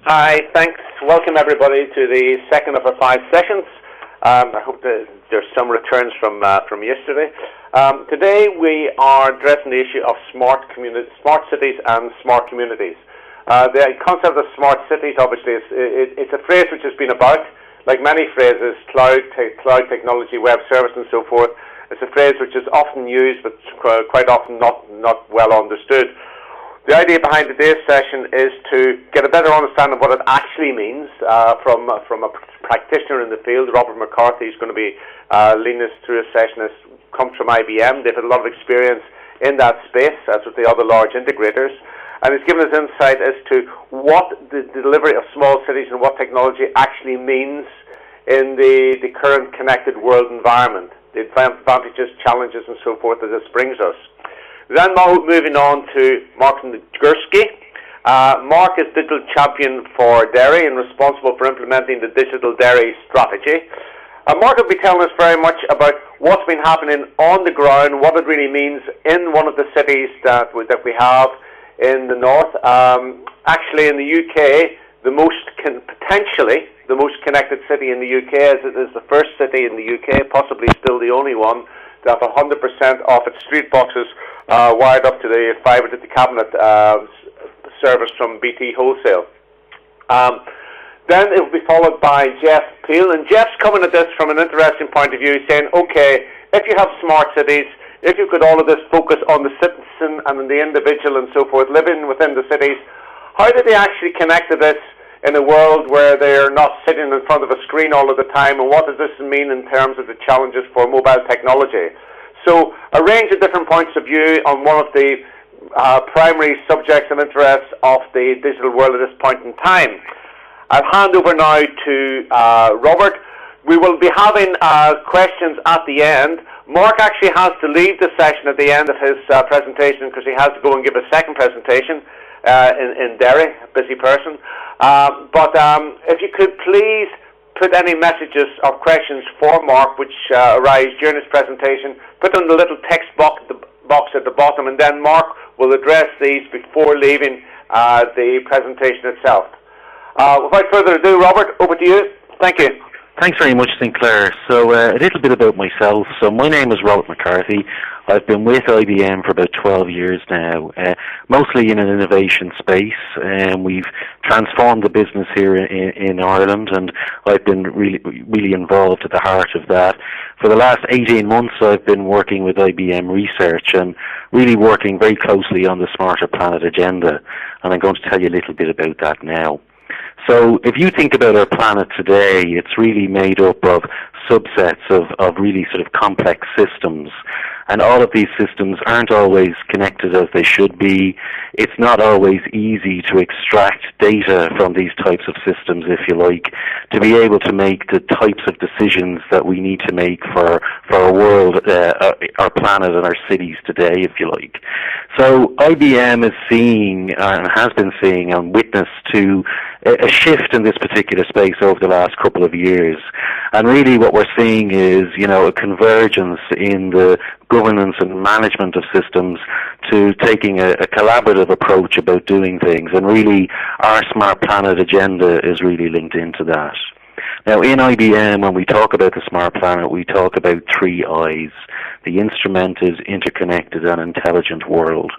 Hi, thanks. Welcome everybody to the second of our 5 sessions. I hope that there's some returns from yesterday. Today we are addressing the issue of smart cities and smart communities. The concept of smart cities, obviously, it's a phrase which has been about, like many phrases, cloud technology, web service, and so forth. It's a phrase which is often used, but quite often not well understood. The idea behind today's session is to get a better understanding of what it actually means from a practitioner in the field. Robert McCarthy is going to be leading us through a session that comes from IBM. They've had a lot of experience in that space, as with the other large integrators. And he's given us insight as to what the delivery of small cities and what technology actually means in the current connected world environment, the advantages, challenges, and so forth that this brings us. Then moving on to Mark Gursky. Mark is digital champion for dairy and responsible for implementing the digital dairy strategy. Mark will be telling us very much about what's been happening on the ground, what it really means in one of the cities that we have in the north. Actually, in the UK, potentially the most connected city in the UK, as it is the first city in the UK, possibly still the only one, to have 100% of its street boxes wired up to the fibre to the cabinet service from BT Wholesale. Then it will be followed by Jeff Peel, and Jeff's coming at this from an interesting point of view, saying, okay, if you have smart cities, if you could all of this focus on the citizen and the individual and so forth, living within the cities, how do they actually connect to this in a world where they're not sitting in front of a screen all of the time, and what does this mean in terms of the challenges for mobile technology? So a range of different points of view on one of the primary subjects and interests of the digital world at this point in time. I'll hand over now to Robert. We will be having questions at the end. Mark actually has to leave the session at the end of his presentation because he has to go and give a second presentation in Derry, a busy person. But if you could please put any messages or questions for Mark which arise during his presentation, put on the little text box at the bottom, and then Mark will address these before leaving the presentation itself. Without further ado, Robert, over to you. Thank you. Thanks very much, Sinclair. So a little bit about myself. So my name is Robert McCarthy. I've been with IBM for about 12 years now, mostly in an innovation space, and we've transformed the business here in Ireland, and I've been really involved at the heart of that. For the last 18 months, I've been working with IBM Research and really working very closely on the Smarter Planet agenda, and I'm going to tell you a little bit about that now. So if you think about our planet today, it's really made up of subsets of really sort of complex systems. And all of these systems aren't always connected as they should be. It's not always easy to extract data from these types of systems, if you like, to be able to make the types of decisions that we need to make for our world, our planet and our cities today, if you like. So IBM is seeing, and has been seeing and witness to a shift in this particular space over the last couple of years. And really what we're seeing is, a convergence in the governance and management of systems to taking a collaborative approach about doing things. And really, our Smart Planet agenda is really linked into that. Now, in IBM, when we talk about the Smart Planet, we talk about 3 I's: the instrumented, interconnected, and intelligent world.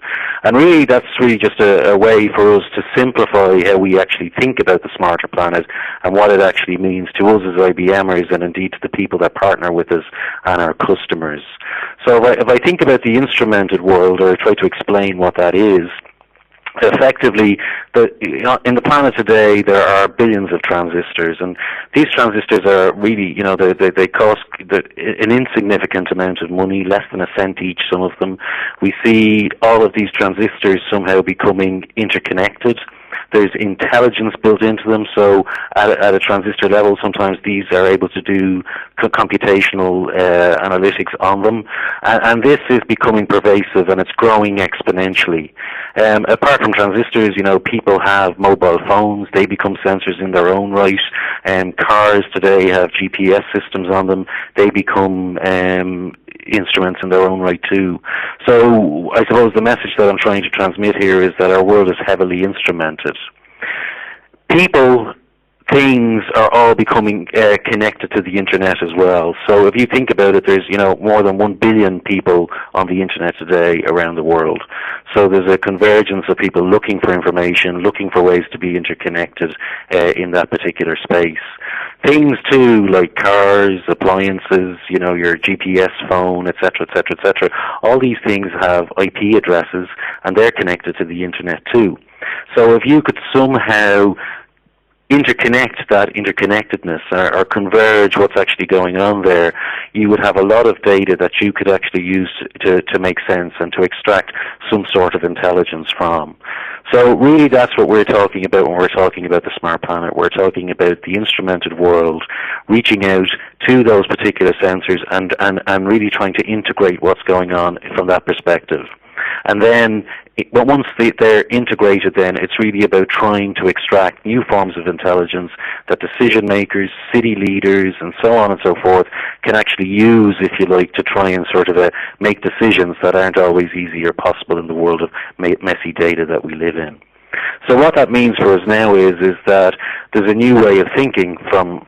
And really, that's really just a way for us to simplify how we actually think about the Smarter Planet and what it actually means to us as IBMers, and indeed to the people that partner with us and our customers. So if I think about the instrumented world, or try to explain what that is, effectively, in the planet today, there are billions of transistors, and these transistors are really, they cost an insignificant amount of money, less than a cent each, some of them. We see all of these transistors somehow becoming interconnected. There's intelligence built into them, so at a transistor level, sometimes these are able to do computational analytics on them, and this is becoming pervasive, and it's growing exponentially. Apart from transistors, people have mobile phones. They become sensors in their own right. Cars today have GPS systems on them. They become instruments in their own right too. So I suppose the message that I'm trying to transmit here is that our world is heavily instrumented. people, things are all becoming connected to the internet as well. So if you think about it, there's more than 1 billion people on the internet today around the world. So there's a convergence of people looking for information, looking for ways to be interconnected in that particular space. Things too, like cars, appliances, your GPS phone, etc., etc., etc. All these things have IP addresses, and they're connected to the internet too. So if you could somehow interconnect that interconnectedness or converge what's actually going on there, you would have a lot of data that you could actually use to make sense and to extract some sort of intelligence from. So really that's what we're talking about when we're talking about the smart planet. We're talking about the instrumented world reaching out to those particular sensors and really trying to integrate what's going on from that perspective. And then, once they're integrated, then it's really about trying to extract new forms of intelligence that decision makers, city leaders, and so on and so forth can actually use, if you like, to try and sort of make decisions that aren't always easy or possible in the world of messy data that we live in. So what that means for us now is that there's a new way of thinking from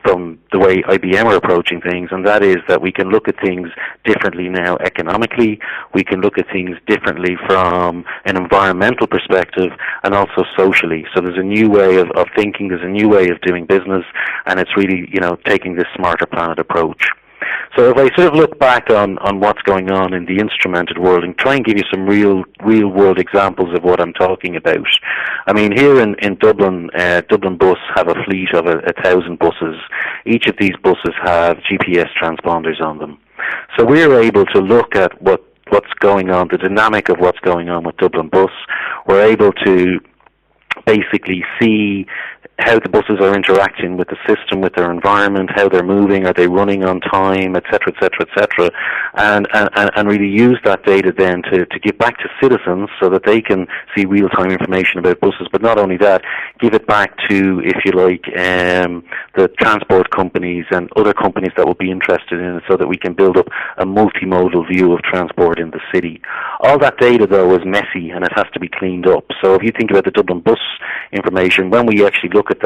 the way IBM are approaching things, and that is that we can look at things differently now economically, we can look at things differently from an environmental perspective, and also socially. So there's a new way of thinking, there's a new way of doing business, and it's really, taking this smarter planet approach. So if I sort of look back on what's going on in the instrumented world and try and give you some real world examples of what I'm talking about. I mean, here in Dublin, Dublin Bus have a fleet of 1,000 buses. Each of these buses have GPS transponders on them. So we're able to look at what's going on, the dynamic of what's going on with Dublin Bus. We're able to basically see how the buses are interacting with the system, with their environment, how they're moving, are they running on time, etc., etc., etc., and really use that data then to give back to citizens so that they can see real-time information about buses. But not only that, give it back to, if you like, the transport companies and other companies that will be interested in it, so that we can build up a multimodal view of transport in the city. All that data, though, is messy and it has to be cleaned up. So if you think about the Dublin Bus information, when we actually look at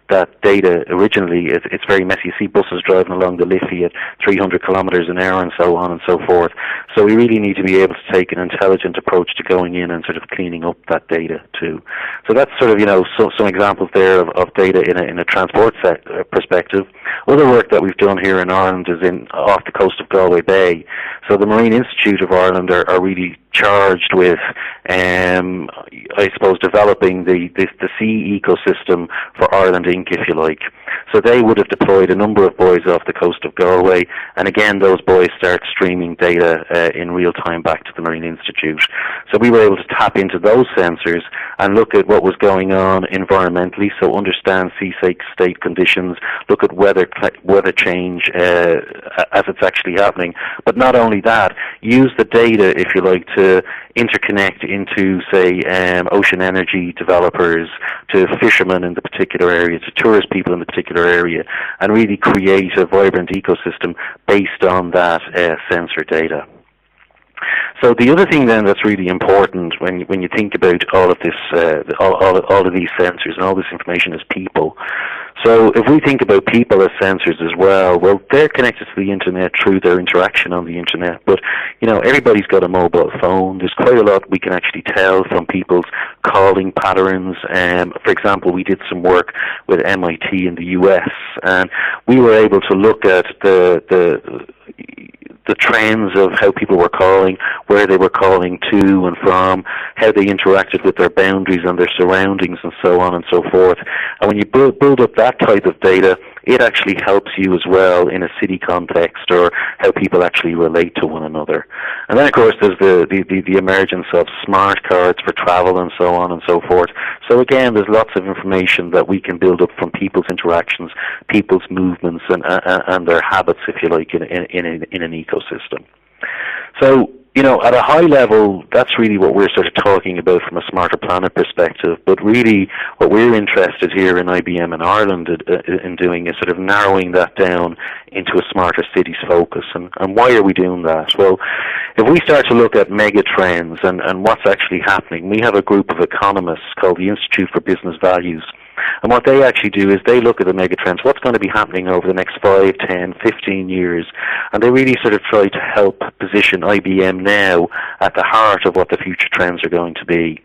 that data originally, it's very messy. You see buses driving along the Liffey at 300 kilometres an hour and so on and so forth. So we really need to be able to take an intelligent approach to going in and sort of cleaning up that data too. So that's sort of, some examples there of data in a transport perspective. Other work that we've done here in Ireland is off the coast of Galway Bay. So the Marine Institute of Ireland are really charged with, I suppose, developing the sea ecosystem for Ireland Inc., if you like. So they would have deployed a number of buoys off the coast of Galway, and again, those buoys start streaming data in real time back to the Marine Institute. So we were able to tap into those sensors and look at what was going on environmentally, so understand sea state conditions, look at weather change as it's actually happening. But not only that, use the data, if you like, to interconnect into, say, ocean energy developers, to fishermen in the particular area, to tourist people in the particular area, and really create a vibrant ecosystem based on that sensor data. So the other thing then that's really important when you think about all of this, all of these sensors and all this information is people. So if we think about people as sensors as well, they're connected to the internet through their interaction on the internet. But everybody's got a mobile phone. There's quite a lot we can actually tell from people's calling patterns. For example, we did some work with MIT in the US, and we were able to look at the trends of how people were calling, where they were calling to and from, how they interacted with their boundaries and their surroundings, and so on and so forth. And when you build up that type of data, it actually helps you as well in a city context, or how people actually relate to one another. And then, of course, there's the emergence of smart cards for travel and so on and so forth. So again, there's lots of information that we can build up from people's interactions, people's movements, and their habits, if you like, in an ecosystem. So, at a high level, that's really what we're sort of talking about from a smarter planet perspective. But really, what we're interested here in IBM in Ireland in doing is sort of narrowing that down into a smarter cities focus. And why are we doing that? Well, if we start to look at mega trends and what's actually happening, we have a group of economists called the Institute for Business Values, And what they actually do is they look at the megatrends, what's going to be happening over the next 5, 10, 15 years, and they really sort of try to help position IBM now at the heart of what the future trends are going to be.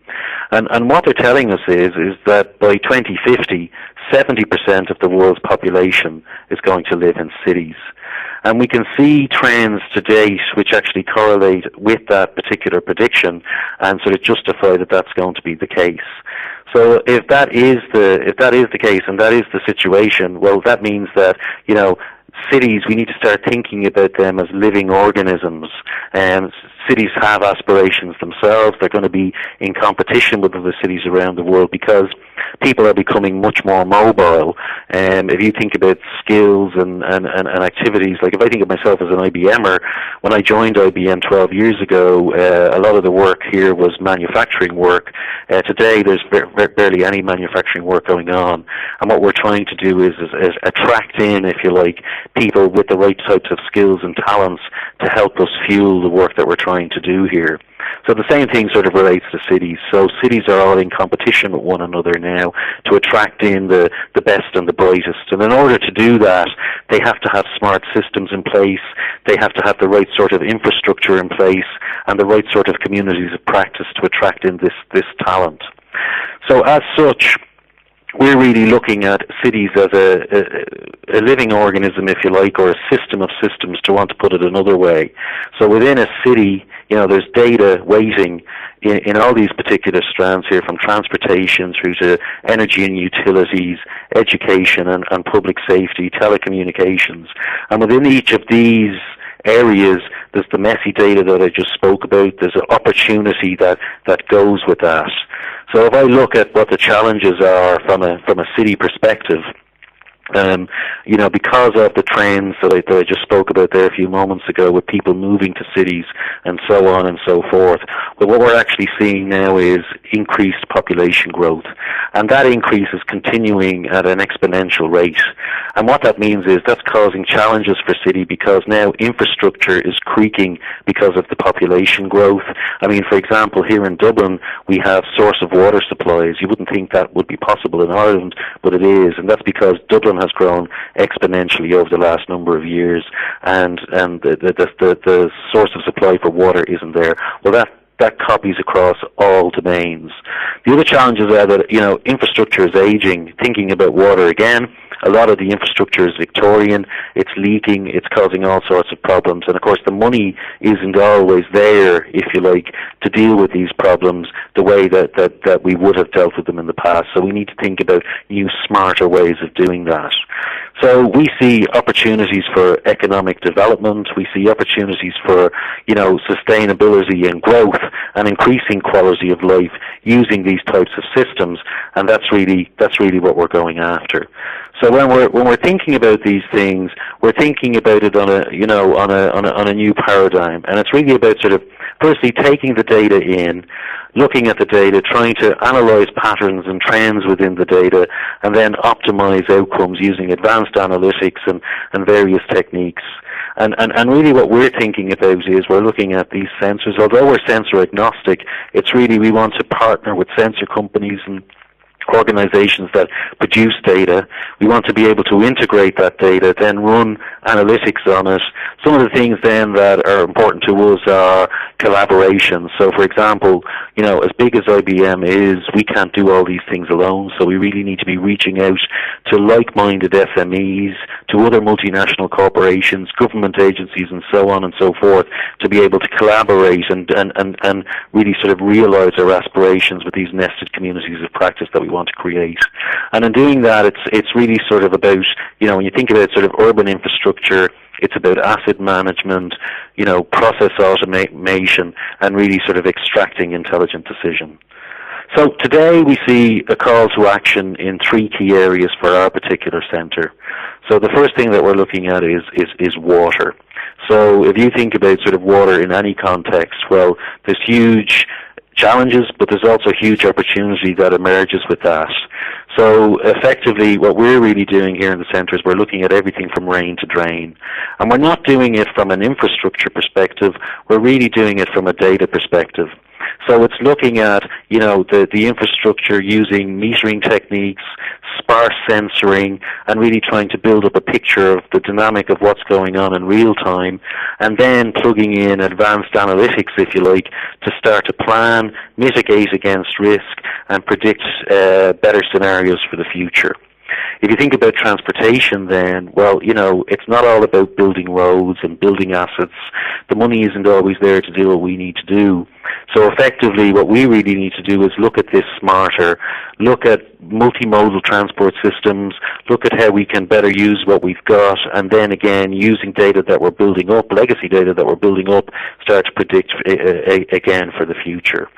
And what they're telling us is that by 2050, 70% of the world's population is going to live in cities. And we can see trends to date which actually correlate with that particular prediction and sort of justify that that's going to be the case. So if that is the case and that is the situation, well, that means that, cities, we need to start thinking about them as living organisms. Cities have aspirations themselves. They're going to be in competition with other cities around the world because people are becoming much more mobile. If you think about skills and activities, like if I think of myself as an IBMer, when I joined IBM 12 years ago, a lot of the work here was manufacturing work. Today there's barely any manufacturing work going on. And what we're trying to do is attract in, if you like, people with the right types of skills and talents to help us fuel the work that we're trying to do here. So the same thing sort of relates to cities. So cities are all in competition with one another now to attract in the best and the brightest. And in order to do that, they have to have smart systems in place, they have to have the right sort of infrastructure in place, and the right sort of communities of practice to attract in this talent. So as such, we're really looking at cities as a living organism, if you like, or a system of systems, to want to put it another way. So within a city, there's data waiting in all these particular strands here, from transportation through to energy and utilities, education and public safety, telecommunications. And within each of these areas, there's the messy data that I just spoke about. There's an opportunity that goes with that. So if I look at what the challenges are from a city perspective, because of the trends that I just spoke about there a few moments ago, with people moving to cities and so on and so forth, but what we're actually seeing now is increased population growth, and that increase is continuing at an exponential rate. And what that means is that's causing challenges for city, because now infrastructure is creaking because of the population growth. I mean, for example, here in Dublin, we have source of water supplies. You wouldn't think that would be possible in Ireland, but it is, and that's because Dublin has grown exponentially over the last number of years, and the source of supply for water isn't there. Well, that copies across all domains. The other challenges are that, infrastructure is aging. Thinking about water again, a lot of the infrastructure is Victorian, it's leaking, it's causing all sorts of problems, and of course the money isn't always there, if you like, to deal with these problems the way that we would have dealt with them in the past. So we need to think about new, smarter ways of doing that. So we see opportunities for economic development, we see opportunities for, sustainability and growth and increasing quality of life using these types of systems, and that's really what we're going after. So when we're thinking about these things, we're thinking about it on a new paradigm, and it's really about sort of firstly taking the data in, looking at the data, trying to analyze patterns and trends within the data, and then optimize outcomes using advanced analytics and various techniques. And really what we're thinking about is we're looking at these sensors. Although we're sensor agnostic, it's really we want to partner with sensor companies and organizations that produce data. We want to be able to integrate that data, then run analytics on it. Some of the things then that are important to us are collaboration. So for example, as big as IBM is, we can't do all these things alone, so we really need to be reaching out to like-minded SMEs, to other multinational corporations, government agencies and so on and so forth, to be able to collaborate and really sort of realize our aspirations with these nested communities of practice that we want to create. And in doing that, it's really sort of about, when you think about sort of urban infrastructure, it's about asset management, process automation, and really sort of extracting intelligent decision. So today we see a call to action in 3 key areas for our particular centre. So the first thing that we're looking at is water. So if you think about sort of water in any context, well, there's huge challenges, but there's also huge opportunity that emerges with that. So effectively what we're really doing here in the centre is we're looking at everything from rain to drain. And we're not doing it from an infrastructure perspective, we're really doing it from a data perspective. So it's looking at, the infrastructure using metering techniques, sparse sensoring, and really trying to build up a picture of the dynamic of what's going on in real time, and then plugging in advanced analytics, if you like, to start to plan, mitigate against risk, and predict better scenarios for the future. If you think about transportation then, well, it's not all about building roads and building assets. The money isn't always there to do what we need to do. So effectively what we really need to do is look at this smarter, look at multimodal transport systems, look at how we can better use what we've got, and then again, using data that we're building up, legacy data that we're building up, start to predict again for the future.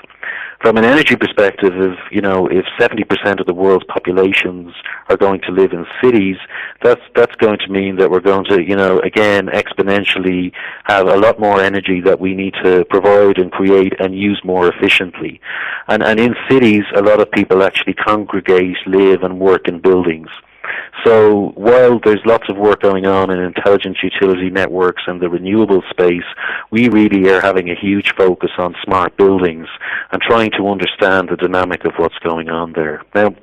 From an energy perspective, if 70% of the world's populations are going to live in cities, that's going to mean that we're going to, again, exponentially have a lot more energy that we need to provide and create and use more efficiently. And in cities, a lot of people actually congregate, live, and work in buildings. So while there's lots of work going on in intelligent utility networks and the renewable space, we really are having a huge focus on smart buildings and trying to understand the dynamic of what's going on there. Now,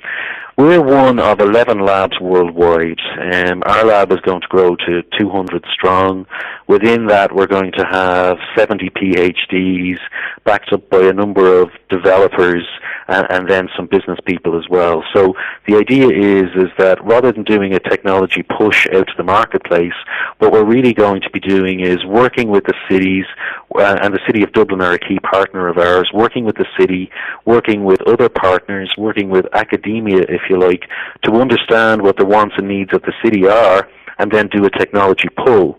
we're one of 11 labs worldwide. Our lab is going to grow to 200 strong. Within that, we're going to have 70 PhDs, backed up by a number of developers and then some business people as well. So the idea is that rather than doing a technology push out to the marketplace, what we're really going to be doing is working with the cities, and the City of Dublin are a key partner of ours, working with the city, working with other partners, working with academia, if you like, to understand what the wants and needs of the city are, and then do a technology pull,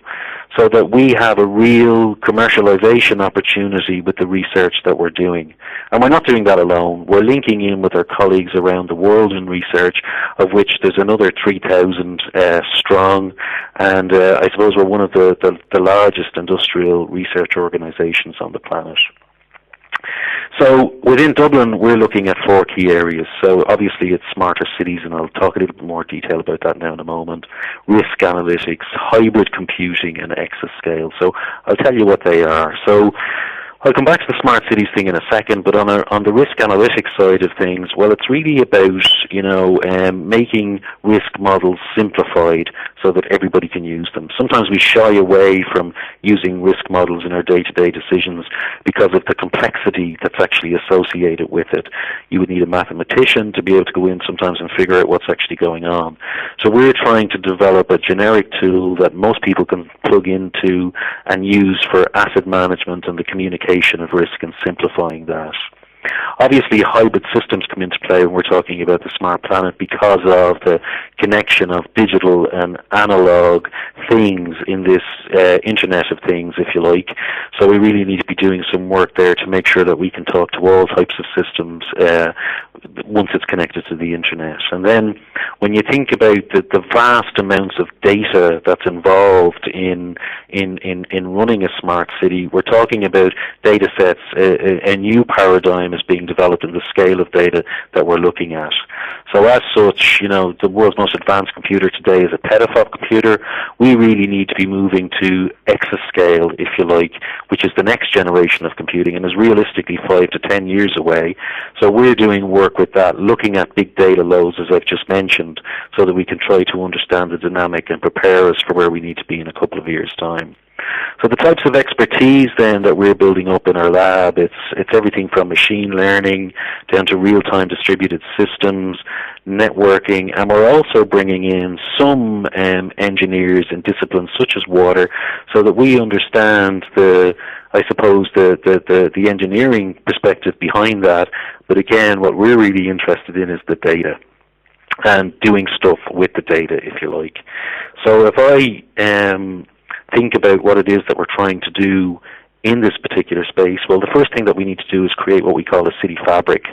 so that we have a real commercialization opportunity with the research that we're doing. And we're not doing that alone. We're linking in with our colleagues around the world in research, of which there's another 3,000 strong, and I suppose we're one of the largest industrial research organizations on the planet. So within Dublin, we're looking at 4 key areas. So obviously it's smarter cities, and I'll talk a little bit more detail about that now in a moment. Risk analytics, hybrid computing, and exascale. So I'll tell you what they are. So I'll come back to the smart cities thing in a second, but on the risk analytics side of things, well, it's really about, making risk models simplified so that everybody can use them. Sometimes we shy away from using risk models in our day-to-day decisions because of the complexity that's actually associated with it. You would need a mathematician to be able to go in sometimes and figure out what's actually going on. So we're trying to develop a generic tool that most people can plug into and use for asset management and the communication of risk and simplifying that. Obviously, hybrid systems come into play when we're talking about the smart planet because of the connection of digital and analog things in this Internet of Things, if you like. So we really need to be doing some work there to make sure that we can talk to all types of systems once it's connected to the Internet. And then when you think about the vast amounts of data that's involved in running a smart city, we're talking about data sets, a new paradigm is being developed in the scale of data that we're looking at. So as such, the world's most advanced computer today is a petaflop computer. We really need to be moving to exascale, if you like, which is the next generation of computing and is realistically 5 to 10 years away. So we're doing work with that, looking at big data loads, as I've just mentioned, so that we can try to understand the dynamic and prepare us for where we need to be in a couple of years' time. So the types of expertise then that we're building up in our lab, it's everything from machine learning down to real-time distributed systems, networking, and we're also bringing in some engineers in disciplines such as water, so that we understand the engineering perspective behind that. But again, what we're really interested in is the data and doing stuff with the data, if you like. So if I think about what it is that we're trying to do in this particular space, well, the first thing that we need to do is create what we call a city fabric.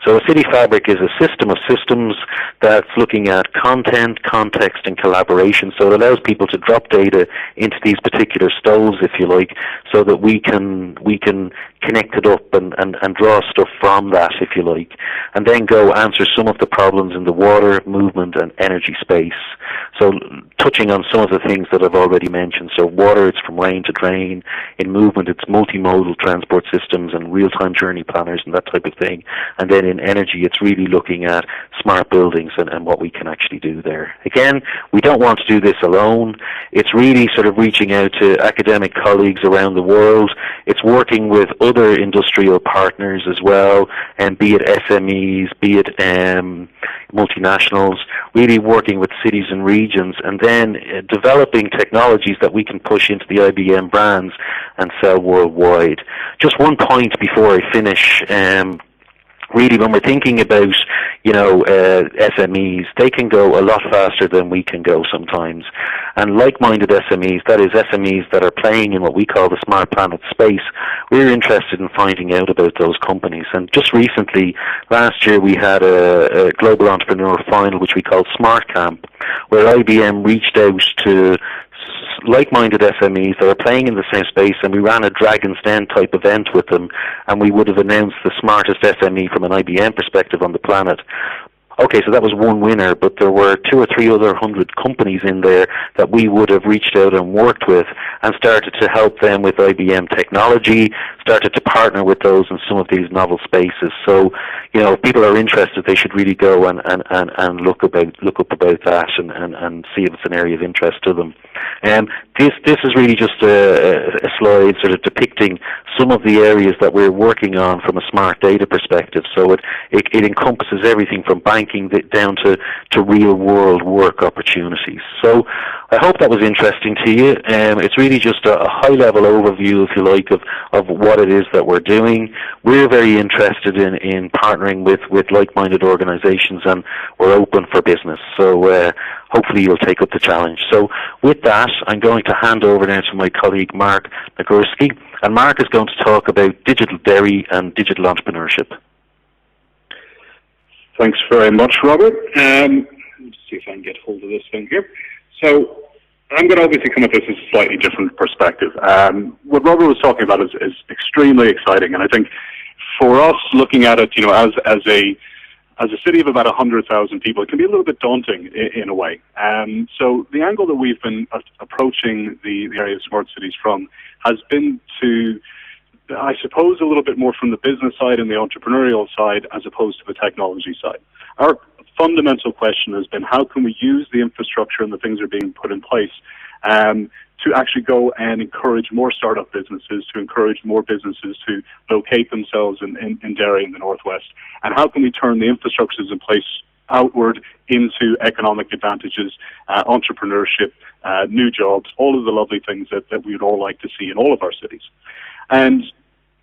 So a city fabric is a system of systems that's looking at content, context, and collaboration. So it allows people to drop data into these particular stoves, if you like, so that we can connect it up and draw stuff from that, if you like, and then go answer some of the problems in the water, movement, and energy space. So touching on some of the things that I've already mentioned. So water, it's from rain to drain. In movement, it's multimodal transport systems and real-time journey planners and that type of thing. And then in energy, it's really looking at smart buildings and what we can actually do there. Again, we don't want to do this alone. It's really sort of reaching out to academic colleagues around the world. It's working with other industrial partners as well, and be it SMEs, be it multinationals, really working with cities and regions, and then developing technologies that we can push into the IBM brands and sell worldwide. Just one point before I finish. Really, when we're thinking about, SMEs, they can go a lot faster than we can go sometimes. And like-minded SMEs, that is SMEs that are playing in what we call the Smart Planet space, we're interested in finding out about those companies. And just recently, last year, we had a Global Entrepreneur Final, which we called Smart Camp, where IBM reached out to like-minded SMEs that are playing in the same space, and we ran a Dragon's Den type event with them, and we would have announced the smartest SME from an IBM perspective on the planet. Okay, so that was one winner, but there were 200 or 300 companies in there that we would have reached out and worked with and started to help them with IBM technology, started to partner with those in some of these novel spaces. So, if people are interested, they should really go and look up about that and see if it's an area of interest to them. This is really just a slide sort of depicting some of the areas that we're working on from a smart data perspective. So it encompasses everything from banking down to real world work opportunities. So I hope that was interesting to you. It's really just a high level overview, if you like, of what it is that we're doing. We're very interested in partnering with like-minded organizations, and we're open for business. So hopefully you'll take up the challenge. So with that, I'm going to hand over now to my colleague Mark Nagurski, and Mark is going to talk about digital dairy and digital entrepreneurship. Thanks very much, Robert. Let's see if I can get hold of this thing here. So I'm going to obviously come at this as a slightly different perspective. What Robert was talking about is extremely exciting, and I think for us looking at it, as a city of about 100,000 people, it can be a little bit daunting in a way. So the angle that we've been approaching the area of smart cities from has been to, I suppose, a little bit more from the business side and the entrepreneurial side as opposed to the technology side. Our fundamental question has been, how can we use the infrastructure and the things that are being put in place to actually go and encourage more startup businesses, to encourage more businesses to locate themselves in dairy in the Northwest? And how can we turn the infrastructures in place outward into economic advantages, entrepreneurship, new jobs, all of the lovely things that we would all like to see in all of our cities? And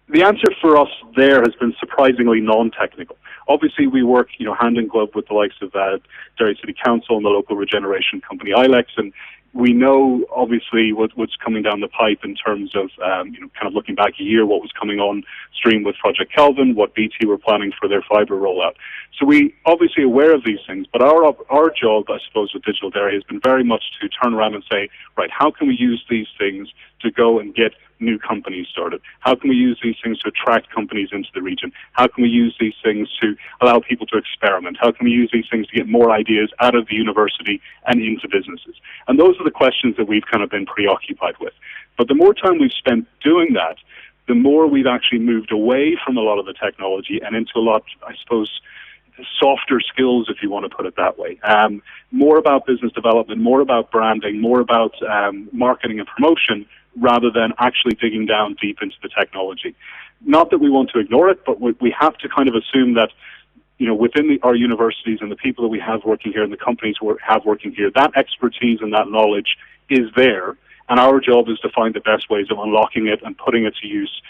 the answer for us there has been surprisingly non-technical. Obviously, we work, hand in glove with the likes of Derry City Council and the local regeneration company ILEX, and we know, obviously, what's coming down the pipe in terms of, kind of looking back a year, what was coming on stream with Project Kelvin, what BT were planning for their fibre rollout. So we obviously aware of these things, but our job, I suppose, with Digital Dairy has been very much to turn around and say, right, how can we use these things to go and get new companies started? How can we use these things to attract companies into the region? How can we use these things to allow people to experiment? How can we use these things to get more ideas out of the university and into businesses? And those are the questions that we've kind of been preoccupied with. But the more time we've spent doing that, the more we've actually moved away from a lot of the technology and into a lot, I suppose, softer skills, if you want to put it that way. More about business development, more about branding, more about marketing and promotion, rather than actually digging down deep into the technology. Not that we want to ignore it, but we have to kind of assume that, within our universities and the people that we have working here and the companies we have working here, that expertise and that knowledge is there, and our job is to find the best ways of unlocking it and putting it to use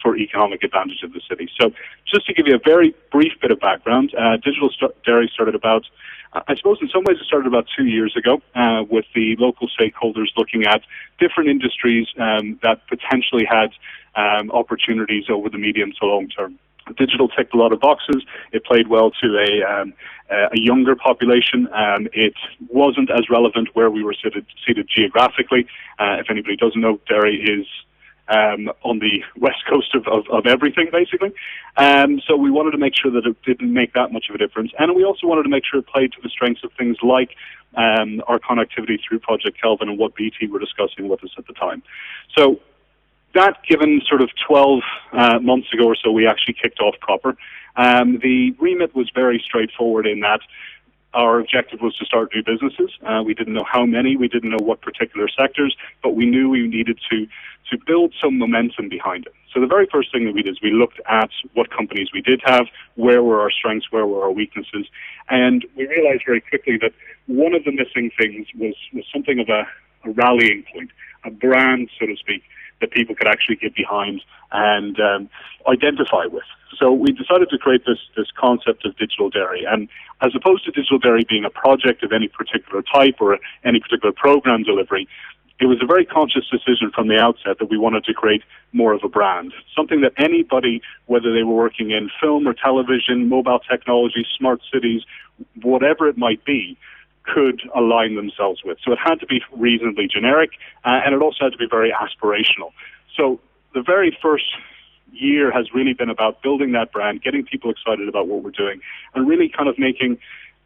for economic advantage of the city. So just to give you a very brief bit of background, Digital Dairy started about, I suppose in some ways it started about 2 years ago with the local stakeholders looking at different industries that potentially had opportunities over the medium to long term. Digital ticked a lot of boxes. It played well to a younger population. It wasn't as relevant where we were seated geographically. If anybody doesn't know, Derry is on the west coast of everything, basically. So we wanted to make sure that it didn't make that much of a difference. And we also wanted to make sure it played to the strengths of things like our connectivity through Project Kelvin and what BT were discussing with us at the time. So that, given sort of 12 months ago or so, we actually kicked off proper. The remit was very straightforward in that our objective was to start new businesses. We didn't know how many, we didn't know what particular sectors, but we knew we needed to build some momentum behind it. So the very first thing that we did is we looked at what companies we did have, where were our strengths, where were our weaknesses, and we realized very quickly that one of the missing things was something of a rallying point, a brand, so to speak, that people could actually get behind and identify with. So we decided to create this concept of digital dairy. And as opposed to digital dairy being a project of any particular type or any particular program delivery, it was a very conscious decision from the outset that we wanted to create more of a brand, something that anybody, whether they were working in film or television, mobile technology, smart cities, whatever it might be, could align themselves with. So it had to be reasonably generic, and it also had to be very aspirational. So the very first year has really been about building that brand, getting people excited about what we're doing, and really kind of making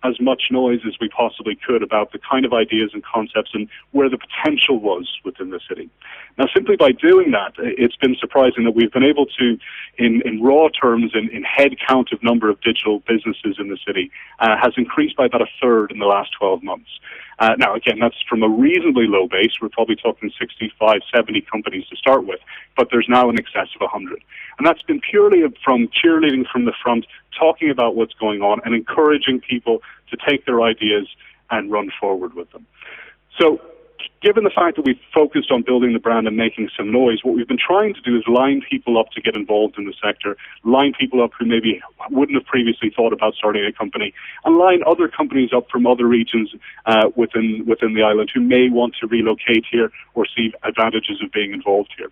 as much noise as we possibly could about the kind of ideas and concepts and where the potential was within the city. Now, simply by doing that, it's been surprising that we've been able to, in raw terms, in head count of number of digital businesses in the city, has increased by about a third in the last 12 months. Now, again, that's from a reasonably low base. We're probably talking 65, 70 companies to start with, but there's now in excess of 100. And that's been purely from cheerleading from the front, talking about what's going on and encouraging people to take their ideas and run forward with them. So, given the fact that we've focused on building the brand and making some noise, what we've been trying to do is line people up to get involved in the sector, line people up who maybe wouldn't have previously thought about starting a company, and line other companies up from other regions within the island who may want to relocate here or see advantages of being involved here.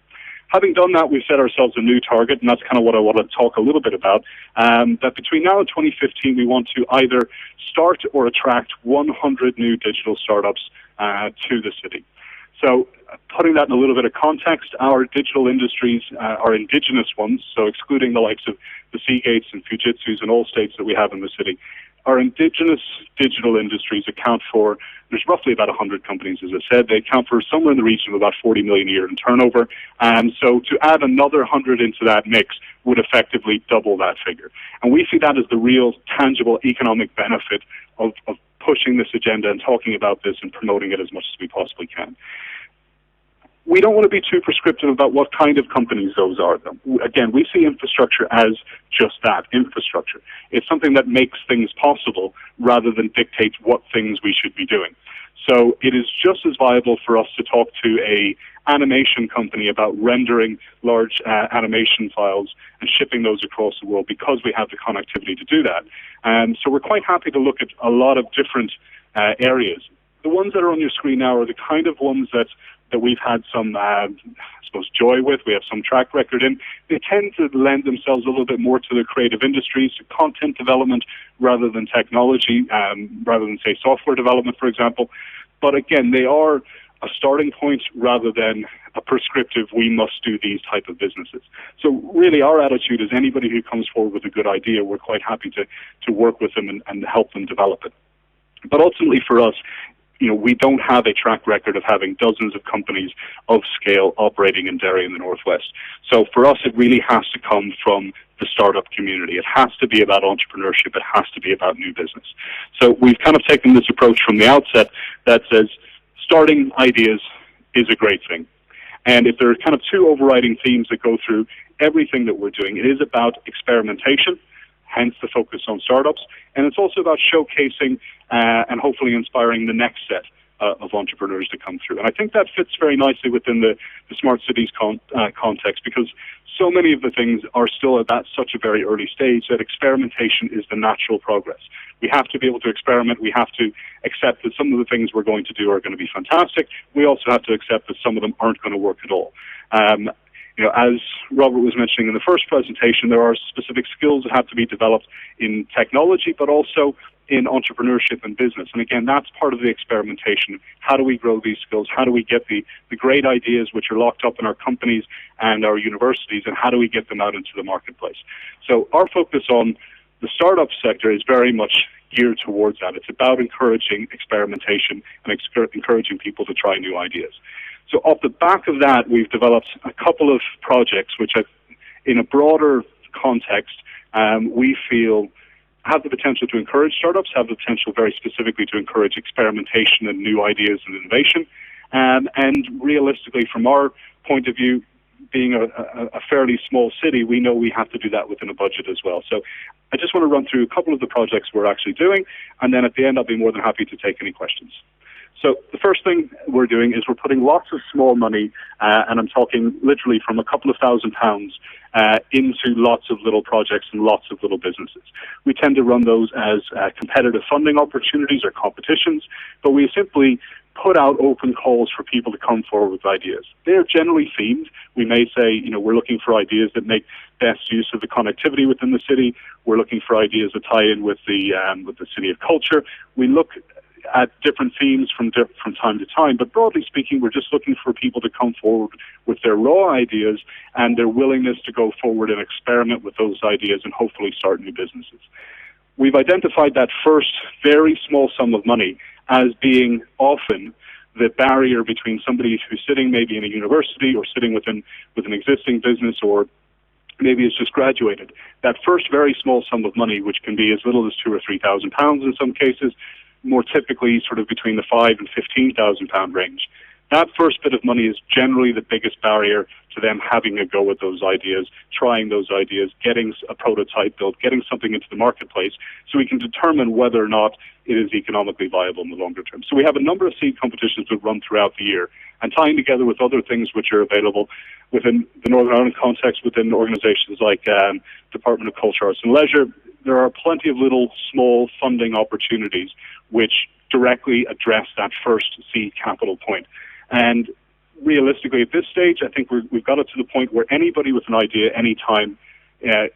Having done that, we've set ourselves a new target, and that's kind of what I want to talk a little bit about, that between now and 2015, we want to either start or attract 100 new digital startups to the city. So putting that in a little bit of context, our digital industries are indigenous ones, so excluding the likes of the Seagates and Fujitsus and Allstates that we have in the city. Our indigenous digital industries account for, there's roughly about 100 companies, as I said. They account for somewhere in the region of about 40 million a year in turnover. And so to add another 100 into that mix would effectively double that figure. And we see that as the real tangible economic benefit of pushing this agenda and talking about this and promoting it as much as we possibly can. We don't want to be too prescriptive about what kind of companies those are. Again, we see infrastructure as just that, infrastructure. It's something that makes things possible rather than dictates what things we should be doing. So it is just as viable for us to talk to a animation company about rendering large animation files and shipping those across the world because we have the connectivity to do that. So we're quite happy to look at a lot of different areas. The ones that are on your screen now are the kind of ones that we've had some, joy with, we have some track record in. They tend to lend themselves a little bit more to the creative industries, to content development rather than technology, rather than, say, software development, for example. But again, they are a starting point rather than a prescriptive, we must do these type of businesses. So really our attitude is anybody who comes forward with a good idea, we're quite happy to work with them and help them develop it. But ultimately for us, we don't have a track record of having dozens of companies of scale operating in dairy in the Northwest. So for us, it really has to come from the startup community. It has to be about entrepreneurship. It has to be about new business. So we've kind of taken this approach from the outset that says starting ideas is a great thing. And if there are kind of two overriding themes that go through everything that we're doing, it is about experimentation, hence the focus on startups, and it's also about showcasing and hopefully inspiring the next set of entrepreneurs to come through. And I think that fits very nicely within the smart cities context, because so many of the things are still at such a very early stage that experimentation is the natural progress. We have to be able to experiment. We have to accept that some of the things we're going to do are going to be fantastic. We also have to accept that some of them aren't going to work at all. As Robert was mentioning in the first presentation, there are specific skills that have to be developed in technology, but also in entrepreneurship and business. And again, that's part of the experimentation. How do we grow these skills? How do we get the great ideas which are locked up in our companies and our universities, and how do we get them out into the marketplace? So our focus on The startup sector is very much geared towards that. It's about encouraging experimentation and encouraging people to try new ideas. So off the back of that, we've developed a couple of projects which, in a broader context, we feel have the potential to encourage startups, have the potential very specifically to encourage experimentation and new ideas and innovation. And realistically, from our point of view, being a fairly small city, we know we have to do that within a budget as well. So I just want to run through a couple of the projects we're actually doing, and then at the end I'll be more than happy to take any questions. So the first thing we're doing is we're putting lots of small money, and I'm talking literally from a couple of £1,000s, into lots of little projects and lots of little businesses. We tend to run those as competitive funding opportunities or competitions, but we simply put out open calls for people to come forward with ideas. They're generally themed. We may say, we're looking for ideas that make best use of the connectivity within the city. We're looking for ideas that tie in with the City of Culture. We look at different themes from time to time, but broadly speaking, we're just looking for people to come forward with their raw ideas and their willingness to go forward and experiment with those ideas and hopefully start new businesses. We've identified that first very small sum of money as being often the barrier between somebody who's sitting maybe in a university or sitting with an existing business, or maybe has just graduated. That first very small sum of money, which can be as little as £2,000 or £3,000 in some cases, more typically sort of between the £5,000 and £15,000 range. That first bit of money is generally the biggest barrier to them having a go at those ideas, trying those ideas, getting a prototype built, getting something into the marketplace, so we can determine whether or not it is economically viable in the longer term. So we have a number of seed competitions that run throughout the year, and tying together with other things which are available within the Northern Ireland context, within organisations like Department of Culture, Arts and Leisure, there are plenty of little small funding opportunities which directly address that first seed capital point. And realistically, at this stage, I think we've got it to the point where anybody with an idea anytime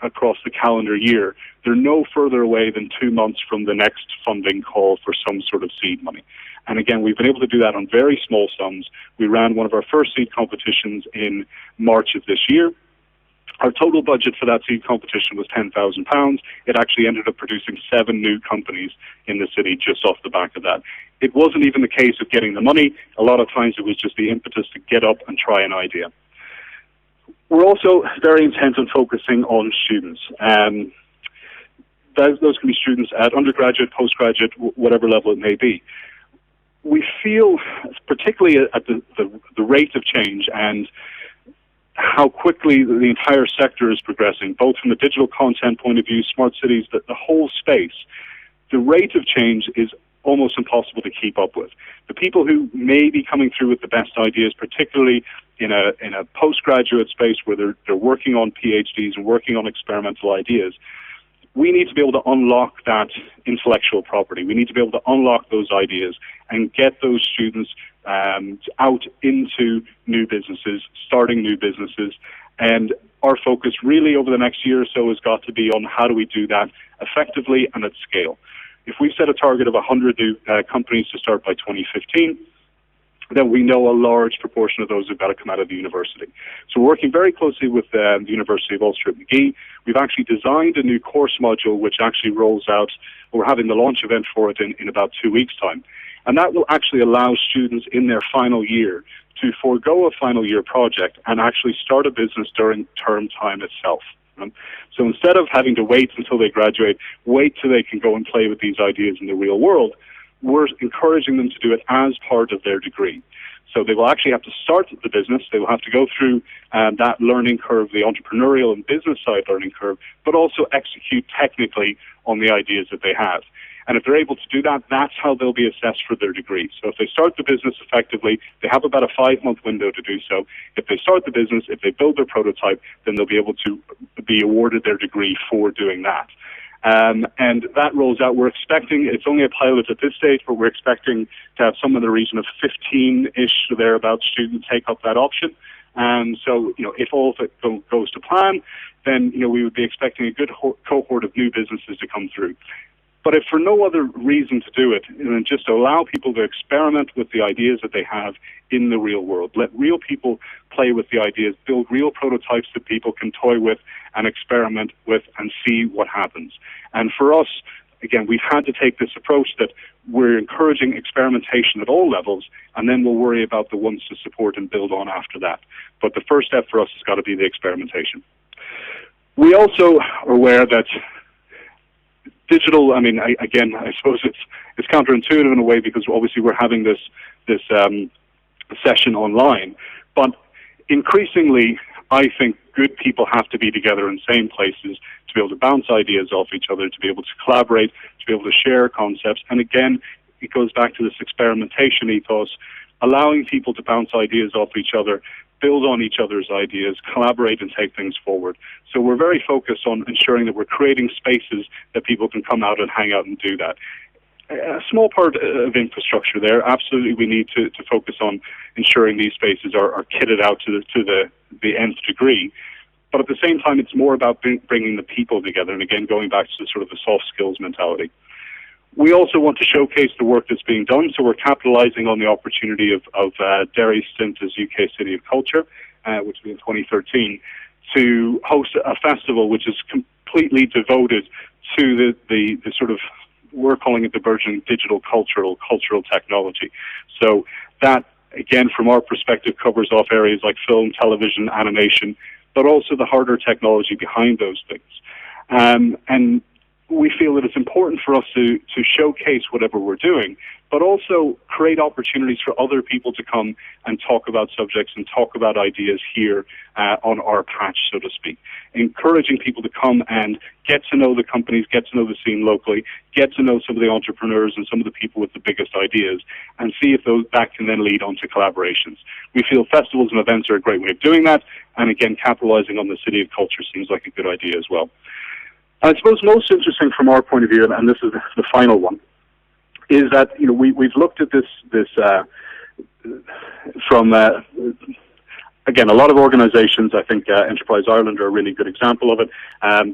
across the calendar year, they're no further away than 2 months from the next funding call for some sort of seed money. And again, we've been able to do that on very small sums. We ran one of our first seed competitions in March of this year. Our total budget for that seed competition was £10,000. It actually ended up producing 7 new companies in the city just off the back of that. It wasn't even the case of getting the money. A lot of times it was just the impetus to get up and try an idea. We're also very intent on focusing on students. Those can be students at undergraduate, postgraduate, whatever level it may be. We feel, particularly at the rate of change and how quickly the entire sector is progressing, both from a digital content point of view, smart cities, the whole space, the rate of change is almost impossible to keep up with. The people who may be coming through with the best ideas, particularly in a postgraduate space where they're working on PhDs and working on experimental ideas, we need to be able to unlock that intellectual property. We need to be able to unlock those ideas and get those students out into new businesses, starting new businesses. And our focus really over the next year or so has got to be on how do we do that effectively and at scale. If we set a target of 100 new companies to start by 2015, then we know a large proportion of those have got to come out of the university. So we're working very closely with the University of Ulster at Magee. We've actually designed a new course module which actually rolls out. We're having the launch event for it in about 2 weeks' time. And that will actually allow students in their final year to forego a final year project and actually start a business during term time itself. So instead of having to wait until they graduate, wait till they can go and play with these ideas in the real world, we're encouraging them to do it as part of their degree. So they will actually have to start the business. They will have to go through that learning curve, the entrepreneurial and business side learning curve, but also execute technically on the ideas that they have. And if they're able to do that, that's how they'll be assessed for their degree. So if they start the business effectively, they have about a 5-month window to do so. If they start the business, if they build their prototype, then they'll be able to be awarded their degree for doing that. And that rolls out. We're expecting, it's only a pilot at this stage, but we're expecting to have some in the region of 15-ish or thereabouts students take up that option. And so, if all of it goes to plan, then, we would be expecting a good cohort of new businesses to come through. But if for no other reason to do it, then just allow people to experiment with the ideas that they have in the real world. Let real people play with the ideas, build real prototypes that people can toy with and experiment with and see what happens. And for us, again, we've had to take this approach that we're encouraging experimentation at all levels, and then we'll worry about the ones to support and build on after that. But the first step for us has got to be the experimentation. We also are aware that digital, I suppose it's counterintuitive in a way, because obviously we're having this session online, but increasingly I think good people have to be together in same places to be able to bounce ideas off each other, to be able to collaborate, to be able to share concepts. And again, it goes back to this experimentation ethos, allowing people to bounce ideas off each other, build on each other's ideas, collaborate and take things forward. So we're very focused on ensuring that we're creating spaces that people can come out and hang out and do that. A small part of infrastructure there, absolutely we need to focus on ensuring these spaces are kitted out to the nth degree. But at the same time, it's more about bringing the people together, and again, going back to sort of the soft skills mentality. We also want to showcase the work that's being done, so we're capitalizing on the opportunity of Derry's stint as UK City of Culture, which will be in 2013, to host a festival which is completely devoted to the sort of, we're calling it the burgeoning digital cultural technology. So that, again, from our perspective, covers off areas like film, television, animation, but also the harder technology behind those things. And we feel that it's important for us to showcase whatever we're doing, but also create opportunities for other people to come and talk about subjects and talk about ideas here on our patch, so to speak. Encouraging people to come and get to know the companies, get to know the scene locally, get to know some of the entrepreneurs and some of the people with the biggest ideas, and see if that can then lead on to collaborations. We feel festivals and events are a great way of doing that, and again, capitalizing on the City of Culture seems like a good idea as well. I suppose most interesting from our point of view, and this is the final one, is that we've looked at this from again, a lot of organisations. I think Enterprise Ireland are a really good example of it.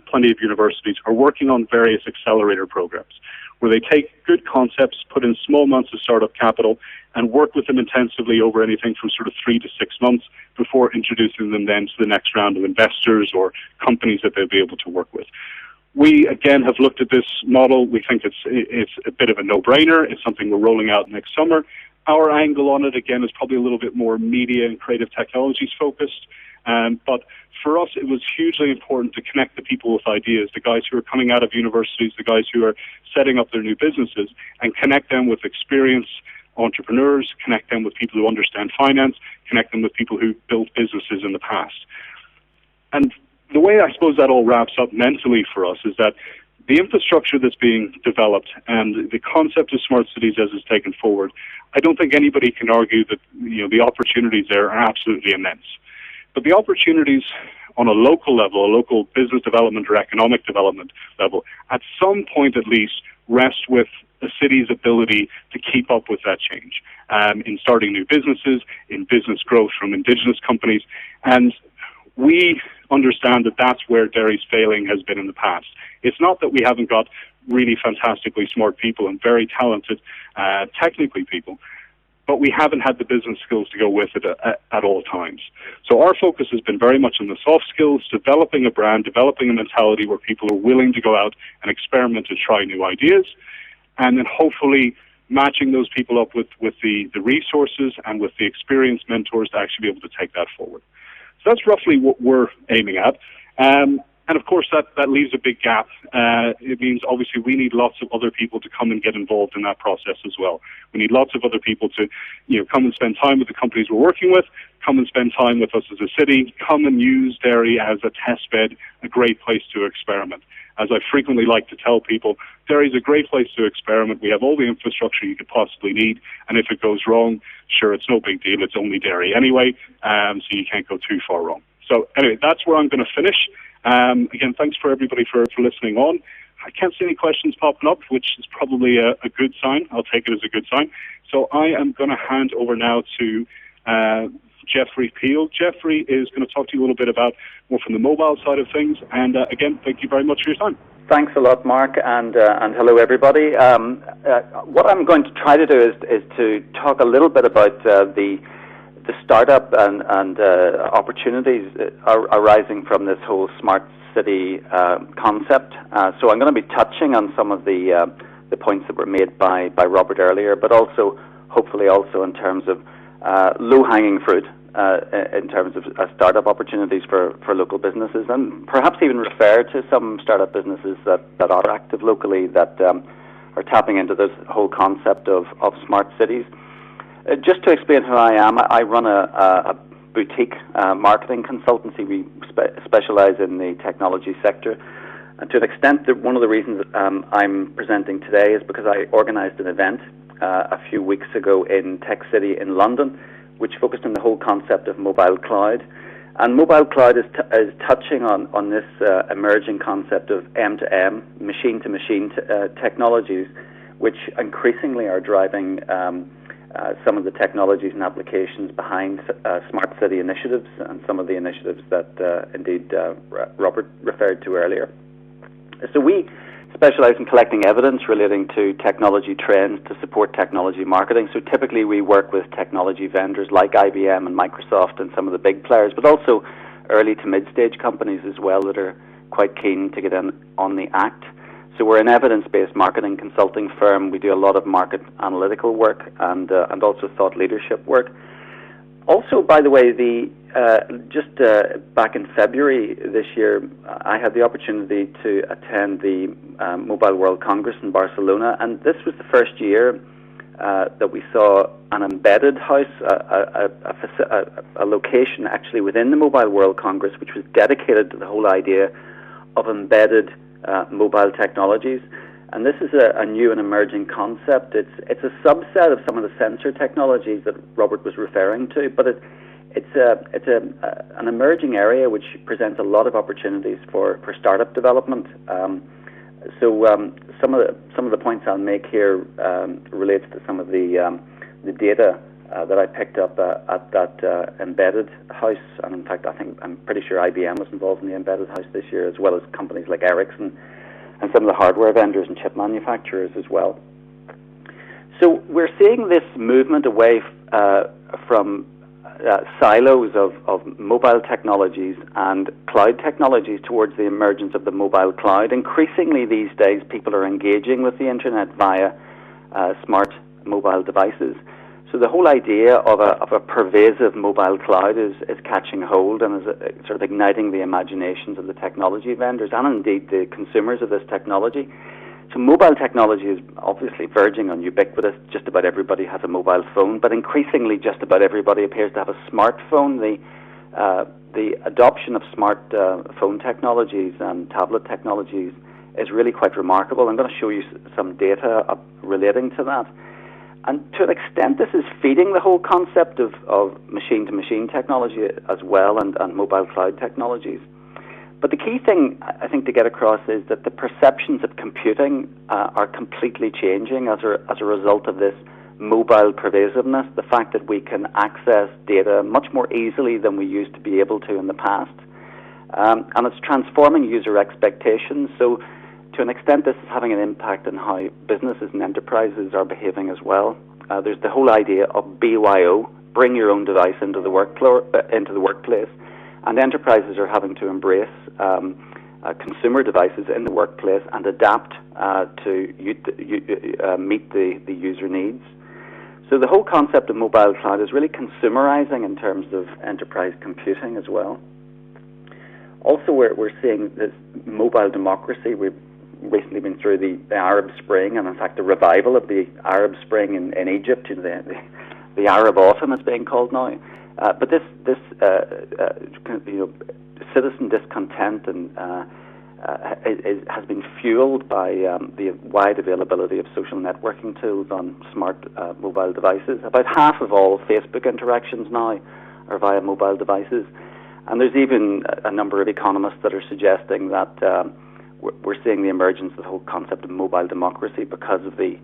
Plenty of universities are working on various accelerator programs where they take good concepts, put in small amounts of startup capital, and work with them intensively over anything from sort of 3 to 6 months before introducing them then to the next round of investors or companies that they'll be able to work with. We, again, have looked at this model. We think it's a bit of a no-brainer. It's something we're rolling out next summer. Our angle on it, again, is probably a little bit more media and creative technologies focused. But for us, it was hugely important to connect the people with ideas, the guys who are coming out of universities, the guys who are setting up their new businesses, and connect them with experienced entrepreneurs, connect them with people who understand finance, connect them with people who built businesses in the past. And the way I suppose that all wraps up mentally for us is that the infrastructure that's being developed and the concept of smart cities as it's taken forward, I don't think anybody can argue that the opportunities there are absolutely immense. But the opportunities on a local level, a local business development or economic development level, at some point at least rest with a city's ability to keep up with that change in starting new businesses, in business growth from indigenous companies. And we understand that that's where Derry's failing has been in the past. It's not that we haven't got really fantastically smart people and very talented technically people, but we haven't had the business skills to go with it at all times. So our focus has been very much on the soft skills, developing a brand, developing a mentality where people are willing to go out and experiment and try new ideas, and then hopefully matching those people up with the resources and with the experienced mentors to actually be able to take that forward. So that's roughly what we're aiming at. And of course, that leaves a big gap. It means obviously we need lots of other people to come and get involved in that process as well. We need lots of other people to, come and spend time with the companies we're working with, come and spend time with us as a city, come and use Derry as a test bed, a great place to experiment. As I frequently like to tell people, Derry's a great place to experiment. We have all the infrastructure you could possibly need, and if it goes wrong, sure, it's no big deal. It's only Derry anyway, so you can't go too far wrong. So anyway, that's where I'm going to finish. Again, thanks for everybody for listening on. I can't see any questions popping up, which is probably a good sign. I'll take it as a good sign. So I am going to hand over now to Jeffrey Peel. Jeffrey is going to talk to you a little bit about more from the mobile side of things. And again, thank you very much for your time. Thanks a lot, Mark, and hello, everybody. What I'm going to try to do is to talk a little bit about the startup and opportunities arising from this whole smart city concept. So I'm going to be touching on some of the points that were made by Robert earlier, but also, hopefully also in terms of low-hanging fruit in terms of startup opportunities for local businesses, and perhaps even refer to some startup businesses that are active locally that are tapping into this whole concept of smart cities. Just to explain who I am, I run a boutique marketing consultancy. We specialize in the technology sector. And to an extent, one of the reasons I'm presenting today is because I organized an event a few weeks ago in Tech City in London, which focused on the whole concept of mobile cloud. And mobile cloud is touching on this emerging concept of M2M, machine-to-machine technologies, which increasingly are driving some of the technologies and applications behind smart city initiatives and some of the initiatives that indeed Robert referred to earlier. So we specialize in collecting evidence relating to technology trends to support technology marketing. So typically we work with technology vendors like IBM and Microsoft and some of the big players, but also early to mid-stage companies as well that are quite keen to get in on the act. So we're an evidence-based marketing consulting firm. We do a lot of market analytical work and also thought leadership work. Also, by the way, just back in February this year, I had the opportunity to attend the Mobile World Congress in Barcelona, and this was the first year that we saw an embedded house, a location actually within the Mobile World Congress, which was dedicated to the whole idea of embedded mobile technologies. And this is a new and emerging concept. It's a subset of some of the sensor technologies that Robert was referring to, but it's an emerging area which presents a lot of opportunities for startup development. So some of the points I'll make here relates to some of the data that I picked up at that embedded house, and in fact I'm pretty sure IBM was involved in the embedded house this year, as well as companies like Ericsson and some of the hardware vendors and chip manufacturers as well. So we're seeing this movement away from silos of mobile technologies and cloud technologies towards the emergence of the mobile cloud. Increasingly these days people are engaging with the internet via smart mobile devices. So the whole idea of a pervasive mobile cloud is catching hold and is sort of igniting the imaginations of the technology vendors and indeed the consumers of this technology. So mobile technology is obviously verging on ubiquitous. Just about everybody has a mobile phone, but increasingly just about everybody appears to have a smartphone. The adoption of smart phone technologies and tablet technologies is really quite remarkable. I'm going to show you some data relating to that. And to an extent, this is feeding the whole concept of machine-to-machine technology as well and mobile cloud technologies. But the key thing, I think, to get across is that the perceptions of computing are completely changing as a result of this mobile pervasiveness, the fact that we can access data much more easily than we used to be able to in the past. And it's transforming user expectations. So to an extent, this is having an impact on how businesses and enterprises are behaving as well. There's the whole idea of BYO, bring your own device into the workplace, and enterprises are having to embrace consumer devices in the workplace and adapt to meet the user needs. So the whole concept of mobile cloud is really consumerizing in terms of enterprise computing as well. Also, we're seeing this mobile democracy. We've recently been through the Arab Spring, and in fact the revival of the Arab Spring in Egypt, the Arab Autumn is being called now. But this citizen discontent and has been fueled by the wide availability of social networking tools on smart mobile devices. About half of all Facebook interactions now are via mobile devices, and there's even a number of economists that are suggesting that we're seeing the emergence of the whole concept of mobile democracy because of the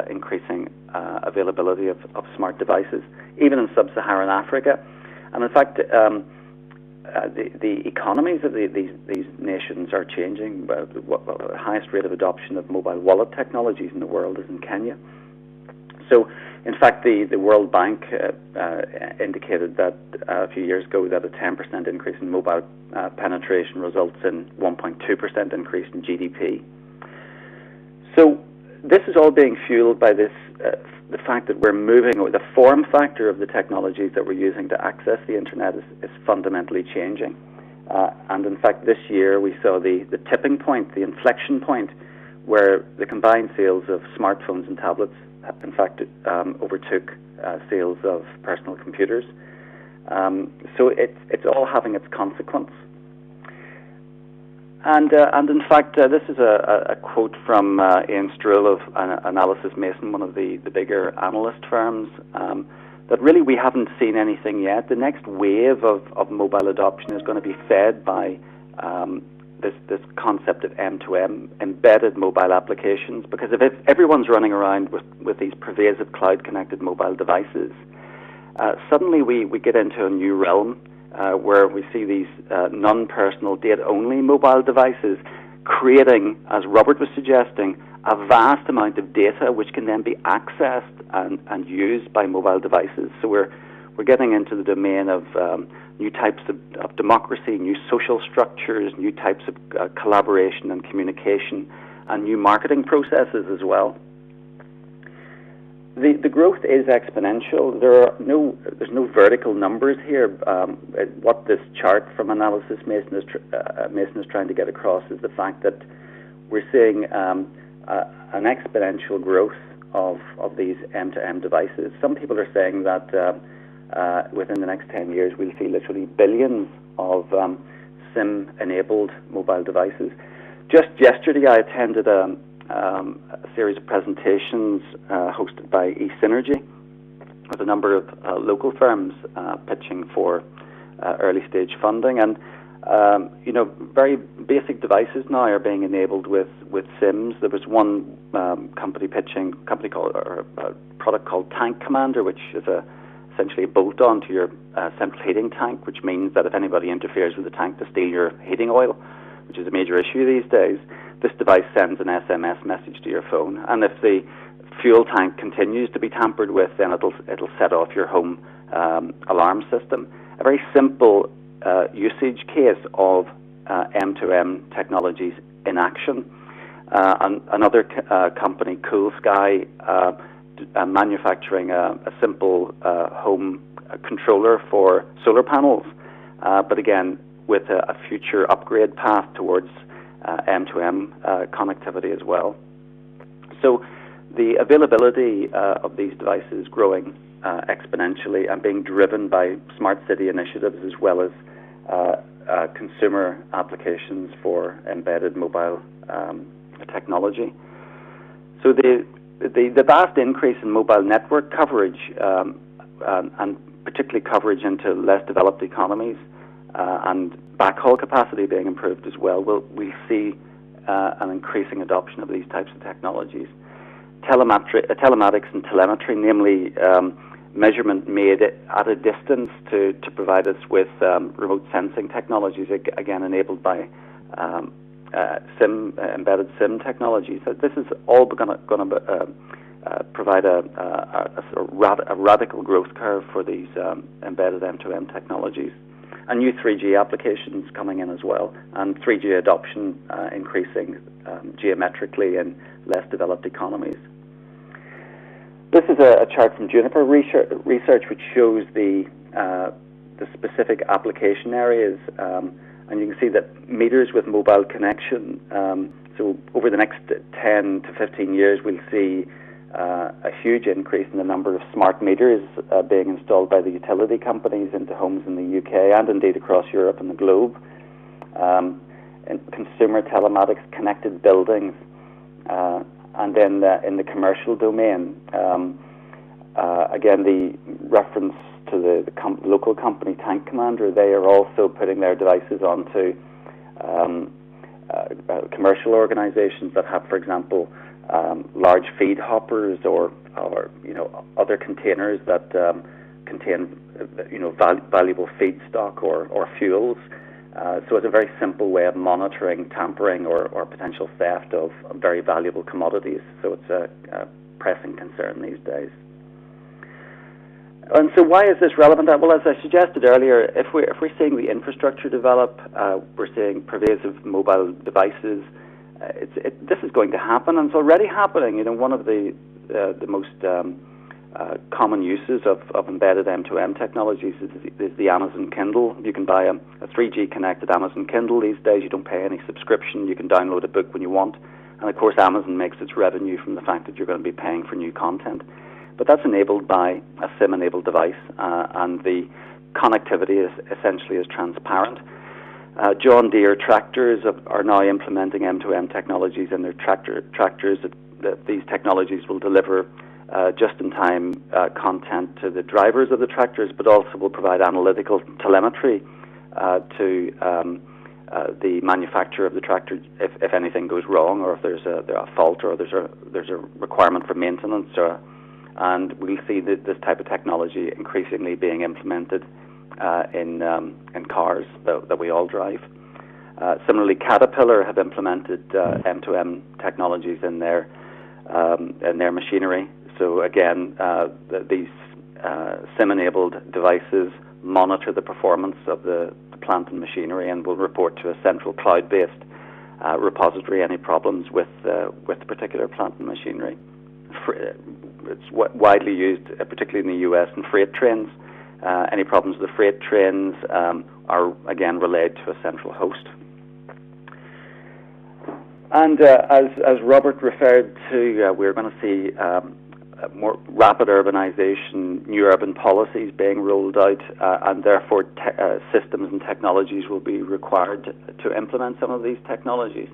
increasing availability of smart devices, even in sub-Saharan Africa. And in fact, the economies of these nations are changing. The highest rate of adoption of mobile wallet technologies in the world is in Kenya. So, in fact, the World Bank indicated that a few years ago that a 10% increase in mobile penetration results in 1.2% increase in GDP. So this is all being fueled by this, the fact that we're moving, or the form factor of the technologies that we're using to access the internet is fundamentally changing. And in fact, this year we saw the tipping point, the inflection point, where the combined sales of smartphones and tablets, in fact, overtook sales of personal computers. So it's all having its consequence. And in fact, this is a quote from Ian Struhl of Analysys Mason, one of the bigger analyst firms, that really we haven't seen anything yet. The next wave of mobile adoption is going to be fed by this concept of M2M, embedded mobile applications, because if everyone's running around with these pervasive cloud-connected mobile devices, suddenly we get into a new realm where we see these non-personal, data-only mobile devices creating, as Robert was suggesting, a vast amount of data which can then be accessed and used by mobile devices. So we're getting into the domain of new types of democracy, new social structures, new types of collaboration and communication, and new marketing processes as well. The growth is exponential. There's no vertical numbers here. What this chart from Analysys Mason is trying to get across is the fact that we're seeing an exponential growth of these M2M devices. Some people are saying that within the next 10 years we'll see literally billions of SIM-enabled mobile devices. Just yesterday I attended a series of presentations hosted by eSynergy with a number of local firms pitching for early-stage funding, and very basic devices now are being enabled with SIMs. There was one company pitching a product called Tank Commander, which is essentially a bolt-on to your central heating tank, which means that if anybody interferes with the tank to steal your heating oil, which is a major issue these days, this device sends an SMS message to your phone, and if the fuel tank continues to be tampered with, then it'll set off your home alarm system. A very simple usage case of M2M technologies in action. Another company, Cool Sky, manufacturing a simple home controller for solar panels, but again with a future upgrade path towards M2M connectivity as well. So the availability of these devices is growing exponentially and being driven by smart city initiatives as well as consumer applications for embedded mobile technology. So the vast increase in mobile network coverage and particularly coverage into less developed economies and backhaul capacity being improved as well, we see an increasing adoption of these types of technologies. Telematics and telemetry, namely measurement made at a distance to provide us with remote sensing technologies, again enabled by embedded SIM technologies. So this is all going to provide a radical growth curve for these embedded M2M technologies. And new 3G applications coming in as well, and 3G adoption increasing geometrically in less developed economies. This is a chart from Juniper Research which shows the specific application areas, and you can see that meters with mobile connection, so over the next 10 to 15 years we'll see a huge increase in the number of smart meters being installed by the utility companies into homes in the UK and indeed across Europe and the globe. In consumer telematics, connected buildings, and then in the commercial domain, again the reference to the local company Tank Commander, they are also putting their devices onto commercial organizations that have, for example, large feed hoppers or other containers that contain valuable feedstock or fuels. So it's a very simple way of monitoring tampering or potential theft of very valuable commodities. So it's a pressing concern these days. And so why is this relevant? Well, as I suggested earlier, if we're seeing the infrastructure develop, we're seeing pervasive mobile devices, this is going to happen, and it's already happening. One of the most common uses of embedded M2M technologies is the Amazon Kindle. You can buy a 3G connected Amazon Kindle these days. You don't pay any subscription. You can download a book when you want. And of course, Amazon makes its revenue from the fact that you're going to be paying for new content. But that's enabled by a SIM-enabled device, and the connectivity essentially is transparent. John Deere tractors are now implementing M2M technologies in their tractors. That these technologies will deliver just-in-time content to the drivers of the tractors, but also will provide analytical telemetry to the manufacturer of the tractor if anything goes wrong, or if there's a fault, or there's a requirement for maintenance. And we'll see this type of technology increasingly being implemented in cars that we all drive. Similarly, Caterpillar have implemented M2M technologies in their machinery. So again, these SIM-enabled devices monitor the performance of the plant and machinery, and will report to a central cloud-based repository any problems with the particular plant and machinery. It's widely used, particularly in the US, in freight trains. Any problems with the freight trains are again relayed to a central host. And as Robert referred to, we're going to see more rapid urbanization, new urban policies being rolled out, and therefore systems and technologies will be required to implement some of these technologies.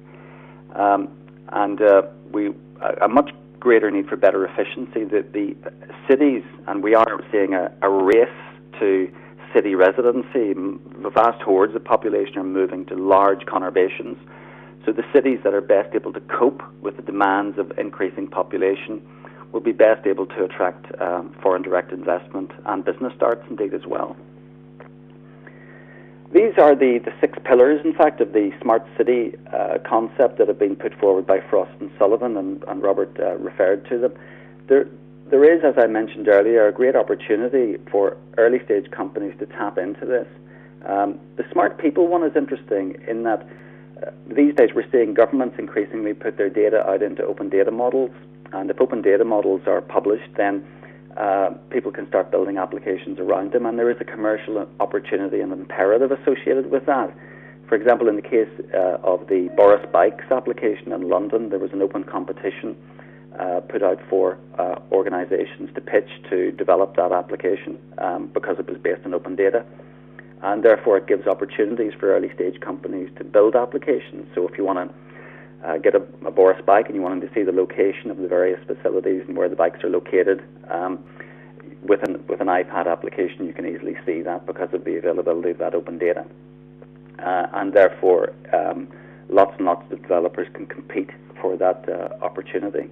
And a much greater need for better efficiency. The cities, and we are seeing a race to city residency. Vast hordes of population are moving to large conurbations. So the cities that are best able to cope with the demands of increasing population will be best able to attract foreign direct investment and business starts indeed as well. These are the 6 pillars, in fact, of the smart city concept that have been put forward by Frost and Sullivan, and Robert referred to them. There is, as I mentioned earlier, a great opportunity for early-stage companies to tap into this. The smart people one is interesting in that these days we're seeing governments increasingly put their data out into open data models, and if open data models are published, then people can start building applications around them, and there is a commercial opportunity and imperative associated with that. For example, in the case of the Boris Bikes application in London, there was an open competition put out for organizations to pitch to develop that application because it was based on open data, and therefore it gives opportunities for early stage companies to build applications. So if you want to get a Boris bike and you want to see the location of the various facilities and where the bikes are located, with an iPad application you can easily see that because of the availability of that open data. And therefore lots and lots of developers can compete for that opportunity.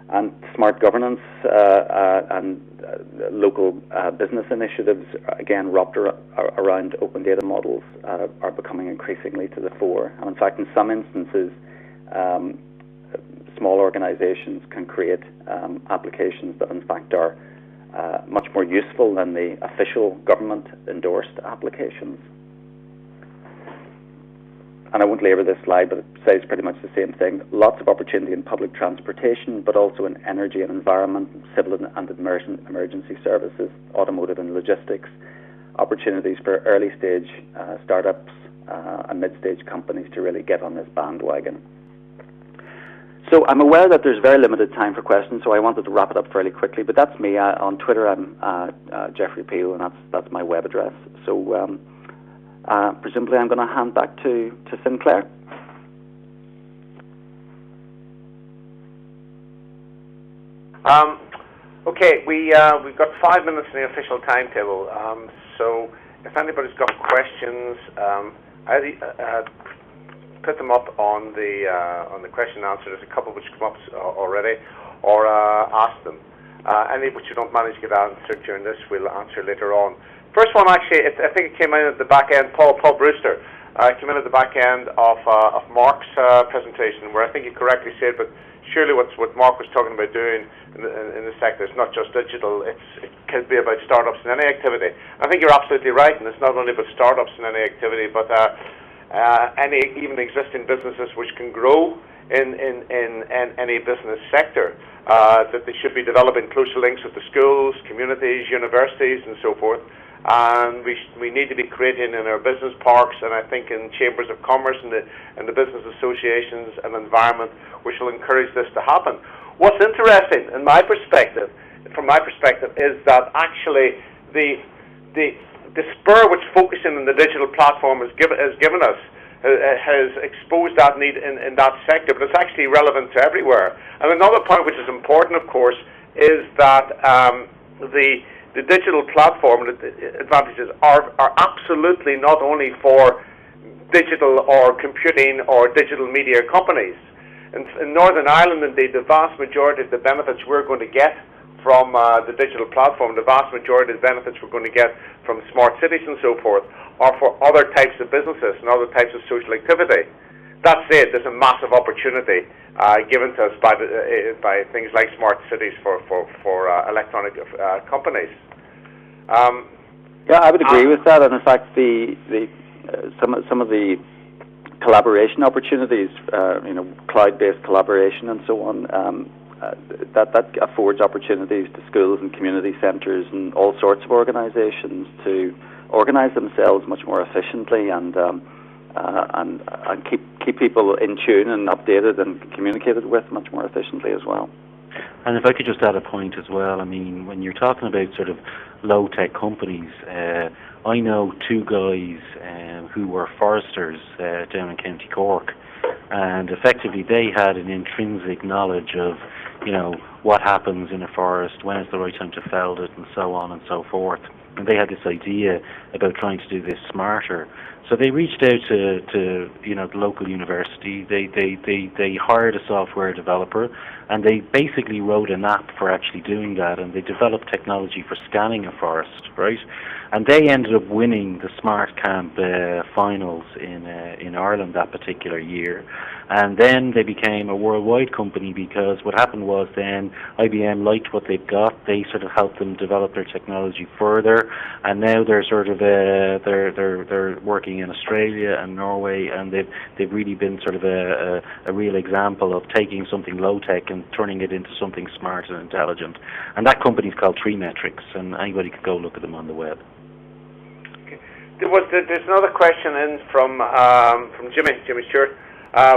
And smart governance and local business initiatives, again, wrapped around open data models, are becoming increasingly to the fore. And in fact, in some instances, small organizations can create applications that in fact are much more useful than the official government-endorsed applications. And I won't labour this slide, but it says pretty much the same thing. Lots of opportunity in public transportation, but also in energy and environment, civil and emergency services, automotive and logistics. Opportunities for early-stage startups and mid-stage companies to really get on this bandwagon. So I'm aware that there's very limited time for questions, so I wanted to wrap it up fairly quickly. But that's me. On Twitter, I'm Jeffrey Peel, and that's my web address. So presumably I'm going to hand back to Sinclair. Okay, we've got 5 minutes in the official timetable. So if anybody's got questions, put them up on the question and answer. There's a couple which come up already, or ask them. Any which you don't manage to get answered during this, we'll answer later on. First one, actually, I think it came in at the back end. Paul Brewster came in at the back end of Mark's presentation, where I think you correctly said, but surely what Mark was talking about doing in the sector is not just digital. It could be about startups in any activity. I think you're absolutely right, and it's not only about startups in any activity, but any even existing businesses which can grow in any business sector. That they should be developing closer links with the schools, communities, universities, and so forth. And we need to be creating in our business parks, and I think in chambers of commerce and the business associations and environment, which will encourage this to happen. What's interesting, from my perspective, is that actually the spur which focusing on the digital platform has given us has exposed that need in that sector, but it's actually relevant to everywhere. And another point which is important, of course, is that the digital platform advantages are absolutely not only for digital or computing or digital media companies. In Northern Ireland, indeed, the vast majority of the benefits we're going to get from the digital platform, the vast majority of the benefits we're going to get from smart cities and so forth, are for other types of businesses and other types of social activity. That said, there's a massive opportunity given to us by things like smart cities for electronic companies. Yeah, I would agree with that. And in fact, some of the collaboration opportunities, cloud-based collaboration and so on, that affords opportunities to schools and community centres and all sorts of organisations to organise themselves much more efficiently and keep people in tune and updated and communicated with much more efficiently as well. And if I could just add a point as well, I mean, when you're talking about sort of low-tech companies, I know two guys who were foresters down in County Cork, and effectively they had an intrinsic knowledge of, what happens in a forest, when is the right time to fell it, and so on and so forth. And they had this idea about trying to do this smarter. So they reached out to the local university. They hired a software developer, and they basically wrote an app for actually doing that. And they developed technology for scanning a forest, right? And they ended up winning the Smart Camp finals in Ireland that particular year. And then they became a worldwide company, because what happened was then IBM liked what they've got. They sort of helped them develop their technology further, and now they're sort of they're working in Australia and Norway, and they've really been sort of a real example of taking something low tech and turning it into something smart and intelligent. And that company's called TreeMetrics, and anybody can go look at them on the web. Okay. There's another question in from Jimmy Stewart.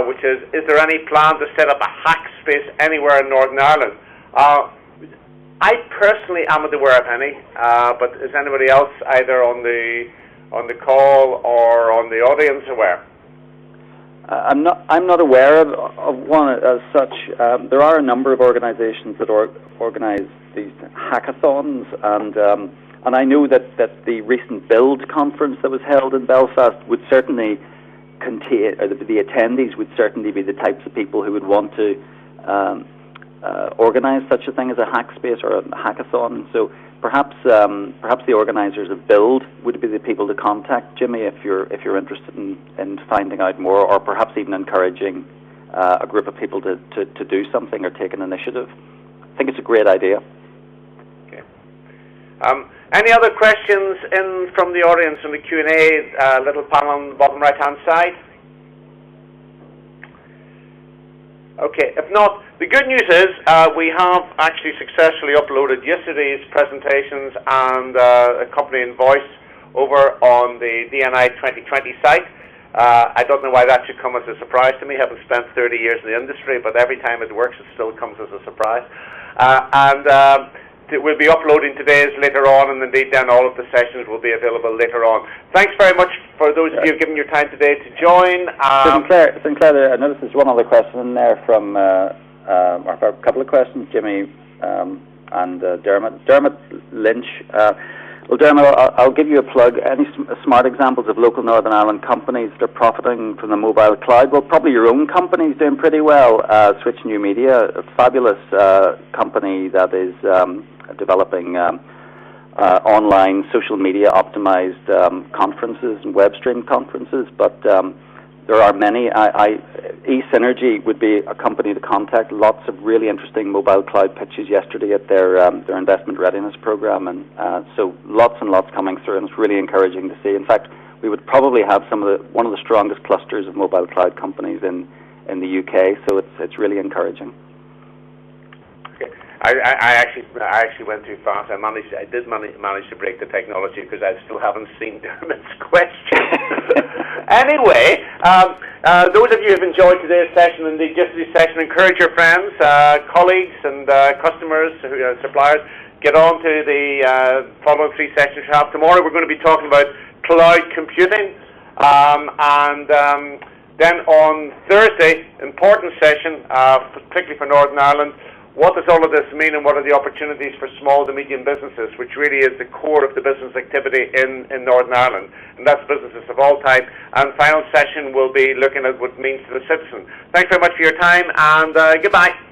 Which is there any plan to set up a hack space anywhere in Northern Ireland? I personally am not aware of any, but is anybody else either on the call or on the audience aware? I'm not aware of one as such. There are a number of organisations that organise these hackathons, and I know that the recent Build conference that was held in Belfast would certainly contain, or the attendees would certainly be the types of people who would want to organise such a thing as a hack space or a hackathon. So perhaps the organisers of Build would be the people to contact, Jimmy, if you're interested in finding out more, or perhaps even encouraging a group of people to do something or take an initiative. I think it's a great idea. Okay. Any other questions in from the audience in the Q&A little panel on the bottom right-hand side? Okay, if not, the good news is we have actually successfully uploaded yesterday's presentations and accompanying voice over on the DNI 2020 site. I don't know why that should come as a surprise to me. I haven't spent 30 years in the industry, but every time it works, it still comes as a surprise. We'll be uploading today's later on, and indeed then all of the sessions will be available later on. Thanks very much for those of you who've given your time today to join. Sinclair, I noticed there's one other question in there from, or a couple of questions, Jimmy and Dermot. Dermot Lynch Well, Dermot, I'll give you a plug. Any smart examples of local Northern Ireland companies that are profiting from the mobile cloud? Well, probably your own company's doing pretty well. Switch New Media, a fabulous company that is developing online social media optimized conferences and web stream conferences, but there are many. eSynergy would be a company to contact. Lots of really interesting mobile cloud pitches yesterday at their investment readiness program, and so lots and lots coming through, and it's really encouraging to see. In fact, we would probably have one of the strongest clusters of mobile cloud companies in the UK. So it's really encouraging. Okay. I actually went too fast. I did manage to break the technology because I still haven't seen Dermot's question. Anyway, those of you who have enjoyed today's session and the Digicity session, encourage your friends, colleagues, and customers, suppliers. Get on to the following 3 sessions we have. Tomorrow we're going to be talking about cloud computing, and then on Thursday, important session, particularly for Northern Ireland. What does all of this mean, and what are the opportunities for small to medium businesses, which really is the core of the business activity in Northern Ireland, and that's businesses of all type. And final session will be looking at what it means to the citizen. Thanks very much for your time, and goodbye.